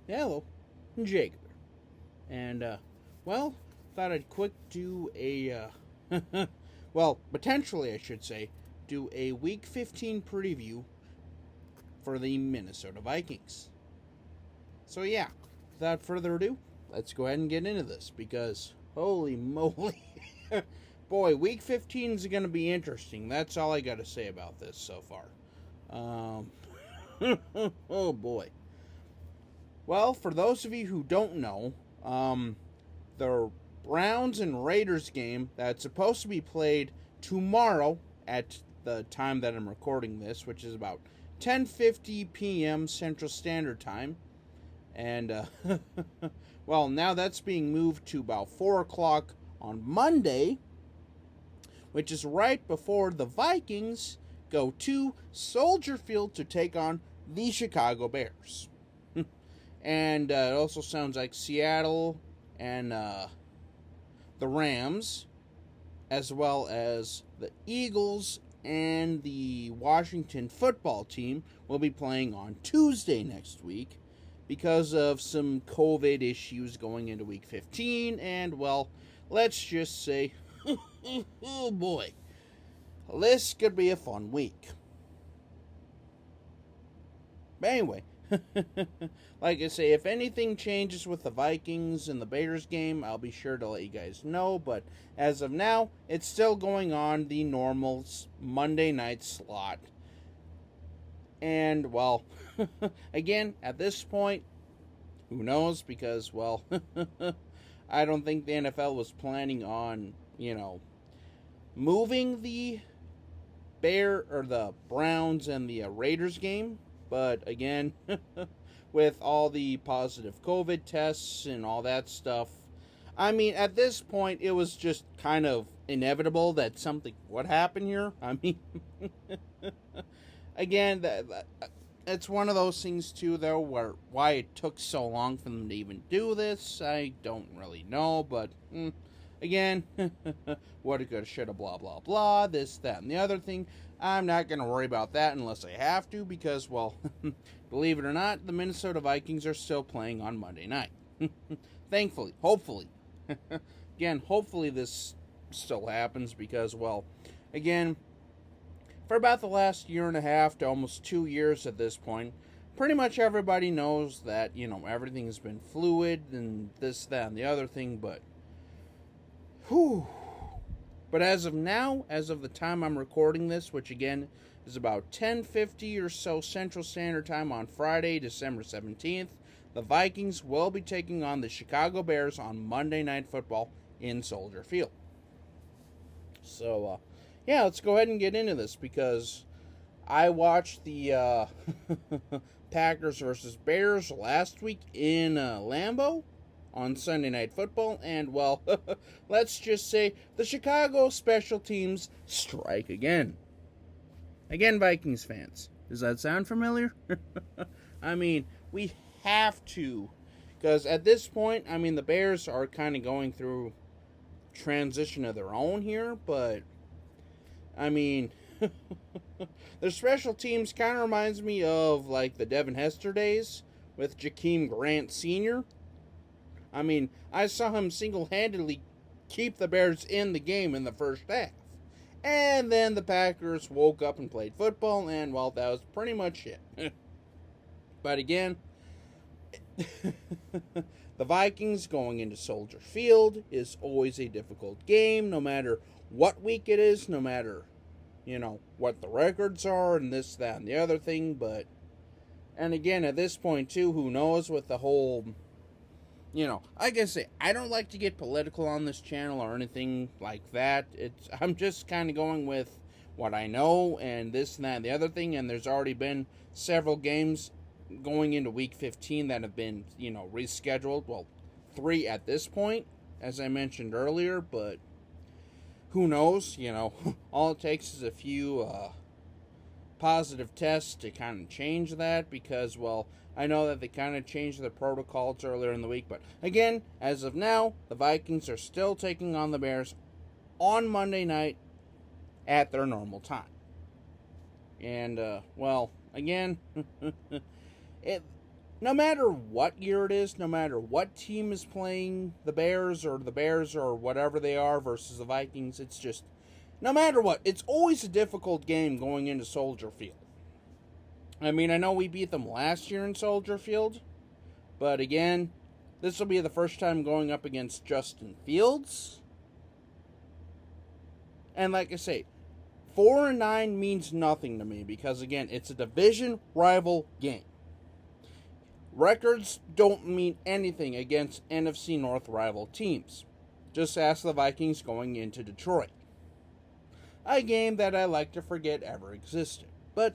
Hello, Jacob. And, well, thought I'd quick do a, well, potentially I should say, do a Week 15 preview for the Minnesota Vikings. So, yeah, without further ado, let's go ahead and get into this because, holy moly, boy, Week 15 is going to be interesting. That's all I got to say about this so far. Oh boy. Well, for those of you who don't know, the Browns and Raiders game that's supposed to be played tomorrow at the time that I'm recording this, which is about 10:50 p.m. Central Standard Time. And, well, now that's being moved to about 4 o'clock on Monday, which is right before the Vikings go to Soldier Field to take on the Chicago Bears. And it also sounds like Seattle and the Rams, as well as the Eagles and the Washington football team, will be playing on Tuesday next week because of some COVID issues going into Week 15. And, well, let's just say, oh boy, this could be a fun week. But anyway, like I say, if anything changes with the Vikings and the Bears game, I'll be sure to let you guys know. But as of now, it's still going on the normal Monday night slot. And, well, again, at this point, who knows? Because, well, I don't think the NFL was planning on, moving the the Browns and the Raiders game. But again, with all the positive COVID tests and all that stuff, I mean, at this point, it was just kind of inevitable that something would happen here. I mean, again, it's one of those things, too, though, where why it took so long for them to even do this, I don't really know, but again, what it could have, should have, blah, blah, blah, this, that, and the other thing. I'm not going to worry about that unless I have to because, well, believe it or not, the Minnesota Vikings are still playing on Monday night. Thankfully, hopefully. Again, hopefully this still happens because, well, again, for about the last year and a half to almost 2 years at this point, pretty much everybody knows that, everything has been fluid and this, that, and the other thing, but, whew. But as of now, as of the time I'm recording this, which again is about 10:50 or so Central Standard Time on Friday, December 17th, the Vikings will be taking on the Chicago Bears on Monday Night Football in Soldier Field. So, yeah, let's go ahead and get into this because I watched the Packers versus Bears last week in Lambeau on Sunday Night Football, and, well, let's just say the Chicago special teams strike again. Again, Vikings fans, does that sound familiar? I mean, we have to, because at this point, I mean, the Bears are kind of going through transition of their own here, but, I mean, their special teams kind of reminds me of, like, the Devin Hester days with Jakeem Grant Sr., I mean, I saw him single-handedly keep the Bears in the game in the first half. And then the Packers woke up and played football, and, well, that was pretty much it. But again, the Vikings going into Soldier Field is always a difficult game, no matter what week it is, no matter, what the records are, and this, that, and the other thing. But, and again, at this point, too, who knows with the whole... like I say, I don't like to get political on this channel or anything like that. I'm just kind of going with what I know and this and that and the other thing. And there's already been several games going into Week 15 that have been, rescheduled. Well, 3 at this point, as I mentioned earlier. But who knows? All it takes is a few positive tests to kind of change that because, well, I know that they kind of changed the protocols earlier in the week, but again, as of now, the Vikings are still taking on the Bears on Monday night at their normal time. And, well, again, no matter what year it is, no matter what team is playing the Bears or whatever they are versus the Vikings, it's just, no matter what, it's always a difficult game going into Soldier Field. I mean, I know we beat them last year in Soldier Field, but again, this will be the first time going up against Justin Fields. And like I say, 4-9 means nothing to me because, again, it's a division rival game. Records don't mean anything against NFC North rival teams. Just ask the Vikings going into Detroit. A game that I like to forget ever existed. But,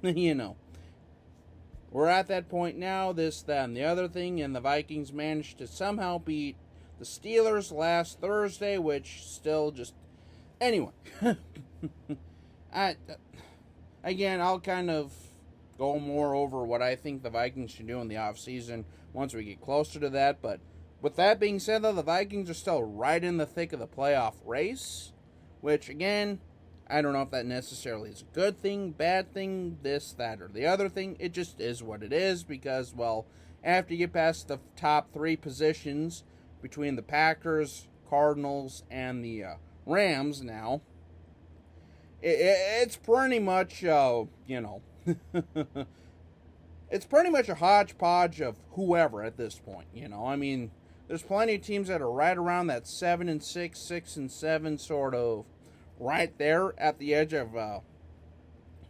you know. We're at that point now, this, that, and the other thing, and the Vikings managed to somehow beat the Steelers last Thursday, which still just... Anyway. I'll kind of go more over what I think the Vikings should do in the offseason once we get closer to that. But with that being said, though, the Vikings are still right in the thick of the playoff race, which, again, I don't know if that necessarily is a good thing, bad thing, this, that, or the other thing. It just is what it is because, well, after you get past the top three positions between the Packers, Cardinals, and the Rams now, it's pretty much, it's pretty much a hodgepodge of whoever at this point, I mean, there's plenty of teams that are right around that 7-6, 6-7 sort of right there at the edge of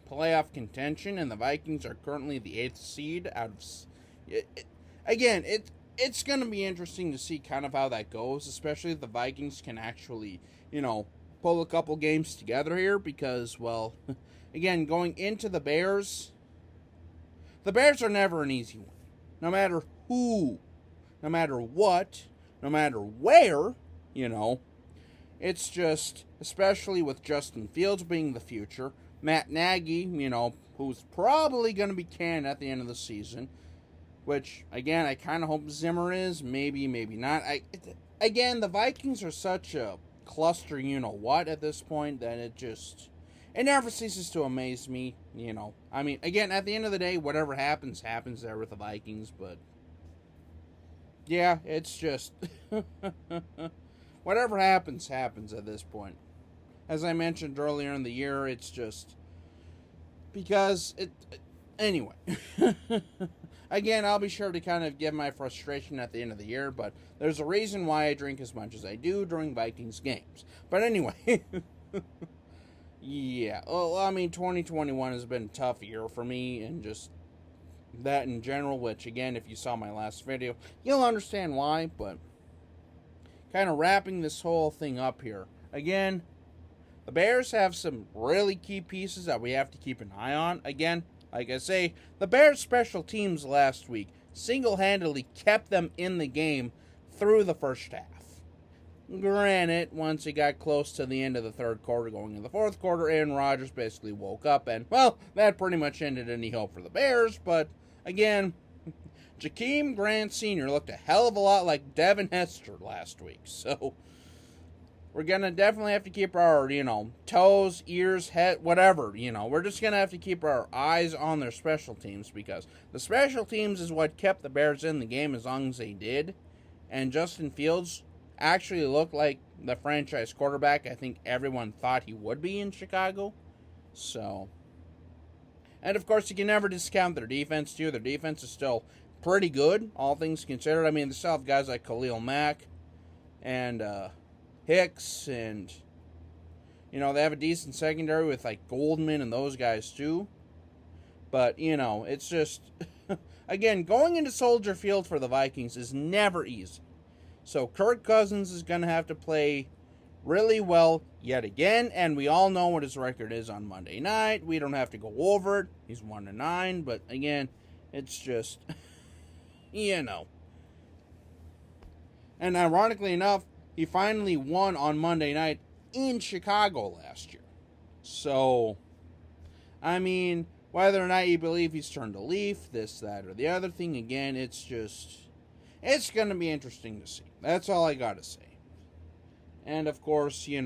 playoff contention, and the Vikings are currently the 8th seed out of... Again, it's going to be interesting to see kind of how that goes, especially if the Vikings can actually, pull a couple games together here because, well, again, going into the Bears are never an easy one. No matter who, no matter what, no matter where, it's just, especially with Justin Fields being the future, Matt Nagy, who's probably going to be canned at the end of the season, which, again, I kind of hope Zimmer is, maybe not. Again, the Vikings are such a cluster you-know-what at this point that it never ceases to amaze me, I mean, again, at the end of the day, whatever happens there with the Vikings, but yeah, it's just whatever happens at this point. As I mentioned earlier in the year, it's just because anyway. Again, I'll be sure to kind of give my frustration at the end of the year, but there's a reason why I drink as much as I do during Vikings games. But anyway, yeah, well, I mean, 2021 has been a tough year for me, and just that in general, which, again, if you saw my last video, you'll understand why, but kind of wrapping this whole thing up here. Again, the Bears have some really key pieces that we have to keep an eye on. Again, like I say, the Bears' special teams last week single-handedly kept them in the game through the first half. Granted, once it got close to the end of the third quarter, going into the fourth quarter, Aaron Rodgers basically woke up, and, well, that pretty much ended any hope for the Bears, but, again, Jakeem Grant Sr. looked a hell of a lot like Devin Hester last week, so we're going to definitely have to keep our, toes, ears, head, whatever, we're just going to have to keep our eyes on their special teams, because the special teams is what kept the Bears in the game as long as they did, and Justin Fields actually looked like the franchise quarterback I think everyone thought he would be in Chicago. So, and of course, you can never discount their defense, too. Their defense is still pretty good, all things considered. I mean, they still have guys like Khalil Mack and Hicks, and, they have a decent secondary with, like, Goldman and those guys, too. But, it's just, again, going into Soldier Field for the Vikings is never easy. So Kirk Cousins is going to have to play really well yet again, and we all know what his record is on Monday night. We don't have to go over it. He's 1-9, but again, it's just, And ironically enough, he finally won on Monday night in Chicago last year. So, I mean, whether or not you believe he's turned a leaf, this, that, or the other thing, again, it's going to be interesting to see. That's all I got to say. And, of course, you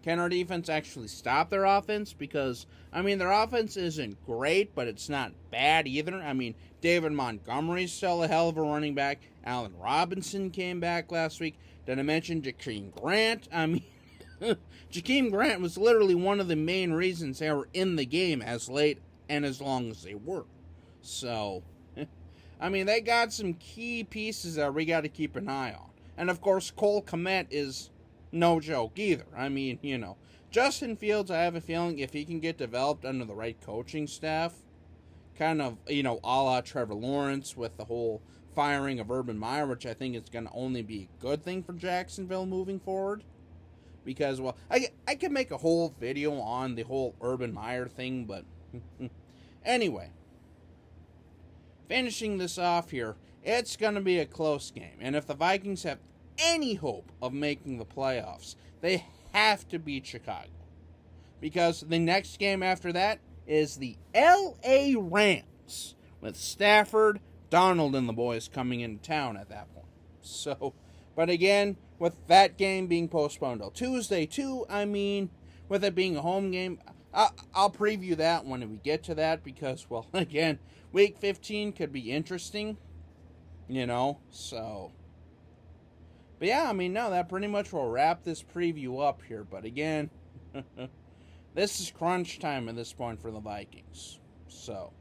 Can our defense actually stop their offense? Because, I mean, their offense isn't great, but it's not bad either. I mean, David Montgomery's still a hell of a running back. Allen Robinson came back last week. Did I mention Jakeem Grant? I mean, Jakeem Grant was literally one of the main reasons they were in the game as late and as long as they were. So, I mean, they got some key pieces that we got to keep an eye on. And, of course, Cole Kmet is no joke either. I mean, Justin Fields, I have a feeling if he can get developed under the right coaching staff, kind of, a la Trevor Lawrence with the whole firing of Urban Meyer, which I think is going to only be a good thing for Jacksonville moving forward. Because, well, I could make a whole video on the whole Urban Meyer thing, but anyway. Finishing this off here, it's going to be a close game. And if the Vikings have any hope of making the playoffs, they have to beat Chicago. Because the next game after that is the LA Rams with Stafford, Donald, and the boys coming into town at that point. So, but again, with that game being postponed till Tuesday too, I mean, with it being a home game, I'll preview that when we get to that because, well, again, Week 15 could be interesting, so. But yeah, I mean, no, that pretty much will wrap this preview up here. But again, this is crunch time at this point for the Vikings. So,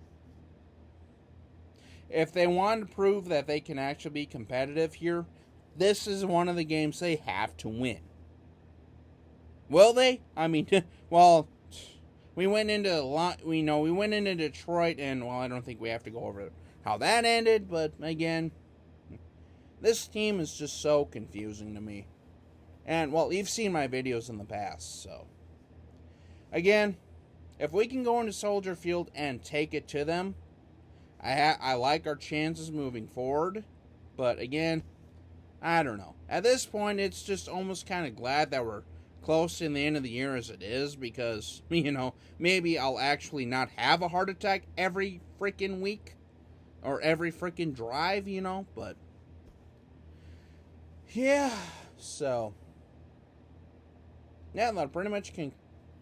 if they want to prove that they can actually be competitive here, this is one of the games they have to win. Will they? I mean, well, we went into we went into Detroit, and well, I don't think we have to go over how that ended. But again, this team is just so confusing to me. And well, you've seen my videos in the past, so again, if we can go into Soldier Field and take it to them, I like our chances moving forward. But again, I don't know. At this point, it's just almost kind of glad that we're close in the end of the year as it is, because, maybe I'll actually not have a heart attack every freaking week or every freaking drive, but yeah, so yeah, that'll pretty much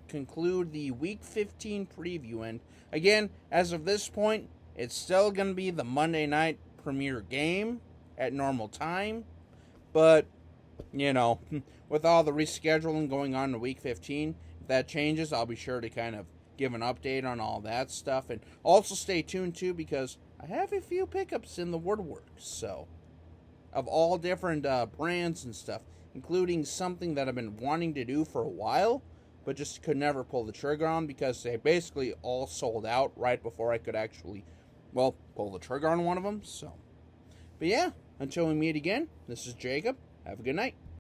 conclude the Week 15 preview. And again, as of this point, it's still going to be the Monday night premiere game at normal time, but with all the rescheduling going on in Week 15, if that changes, I'll be sure to kind of give an update on all that stuff. And also stay tuned, too, because I have a few pickups in the woodwork, so, of all different brands and stuff, including something that I've been wanting to do for a while, but just could never pull the trigger on because they basically all sold out right before I could actually, well, pull the trigger on one of them, so. But yeah, until we meet again, this is Jacob. Have a good night.